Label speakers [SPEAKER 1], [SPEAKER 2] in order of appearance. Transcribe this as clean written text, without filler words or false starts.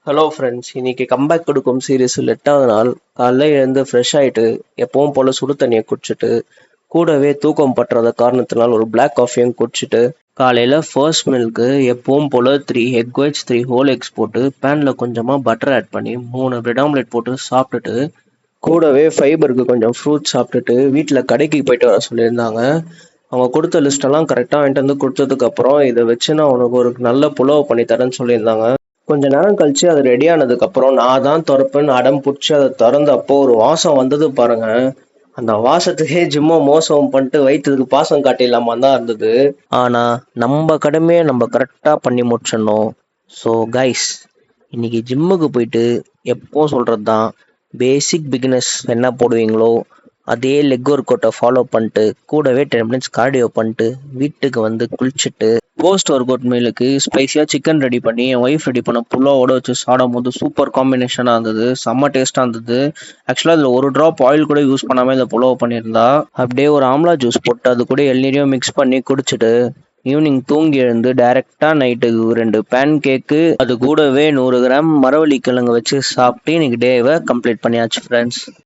[SPEAKER 1] Hello friends, இன்னைக்கு comeback கொடுக்கும் சீரீஸில் 8வது நாள். காலைல எழுந்து ஃப்ரெஷ் ஆகிட்டு எப்பவும் போல் சுடு தண்ணியை குடிச்சிட்டு கூடவே தூக்கம் பற்றாத காரணத்தினால் ஒரு பிளாக் காஃபியும் குடிச்சிட்டு காலையில் ஃபர்ஸ்ட் மில்க்கு எப்பவும் போல் 3 எக் ஒயிட்ஸ் 3 ஹோல் எக்ஸ் போட்டு பேனில் கொஞ்சமாக பட்டர் ஆட் பண்ணி 3 பிரெட் ஆம்லெட் போட்டு சாப்பிட்டுட்டு கூடவே ஃபைபருக்கு கொஞ்சம் ஃப்ரூட்ஸ் சாப்பிட்டுட்டு வீட்டில் கடைக்கு போயிட்டு வர சொல்லியிருந்தாங்க. அவங்க கொடுத்த லிஸ்டெல்லாம் கரெக்டாக வாங்கிட்டு வந்து கொடுத்ததுக்கப்புறம் இதை வச்சு நான் உனக்கு ஒரு நல்ல புலவை பண்ணி தரேன்னு சொல்லியிருந்தாங்க. கொஞ்ச நேரம் கழிச்சு அது ரெடி ஆனதுக்கு அப்புறம் நான் தான் திறப்பேன்னு அடம் பிடிச்சி அதை திறந்தப்போ ஒரு வாசம் வந்தது பாருங்க. அந்த வாசத்துக்கே ஜிம்மை மோசம் பண்ணிட்டு வயிற்றுக்கு பாசம் காட்டிடலாமா தான் இருந்தது. ஆனா நம்ம கடமையை நம்ம கரெக்டா பண்ணி முடிச்சிடணும். ஸோ கைஸ், இன்னைக்கு ஜிம்முக்கு போயிட்டு எப்போ சொல்றது தான், பேசிக் பிகினர்ஸ் என்ன போடுவீங்களோ அதே லெக் ஒர்க் அவுட்டை ஃபாலோ பண்ணிட்டு கூடவே 10 மினிட்ஸ் கார்டியோ பண்ணிட்டு வீட்டுக்கு வந்து குளிச்சுட்டு போஸ்ட் ஒர்க் அவுட் மீலுக்கு ஸ்பைசியாக சிக்கன் ரெடி பண்ணி என் ஒய்ஃப் ரெடி பண்ண புல்லாவோட வச்சு சாடும் போது சூப்பர் காம்பினேஷனாக இருந்தது. செம்ம டேஸ்ட்டாக இருந்தது. ஆக்சுவலாக அதில் ஒரு ட்ராப் ஆயில் கூட யூஸ் பண்ணாமல் இந்த புலாவ் பண்ணியிருந்தா. அப்படியே ஒரு ஆம்லா ஜூஸ் போட்டு அது கூட எல்நீரையும் மிக்ஸ் பண்ணி குடிச்சிட்டு ஈவினிங் தூங்கி எழுந்து டைரெக்டாக நைட்டுக்கு 2 பேன் கேக்கு அது கூடவே 100 கிராம் மரவள்ளி கிழங்கு வச்சு சாப்பிட்டு இன்னைக்கு டேவை கம்ப்ளீட் பண்ணியாச்சு ஃப்ரெண்ட்ஸ்.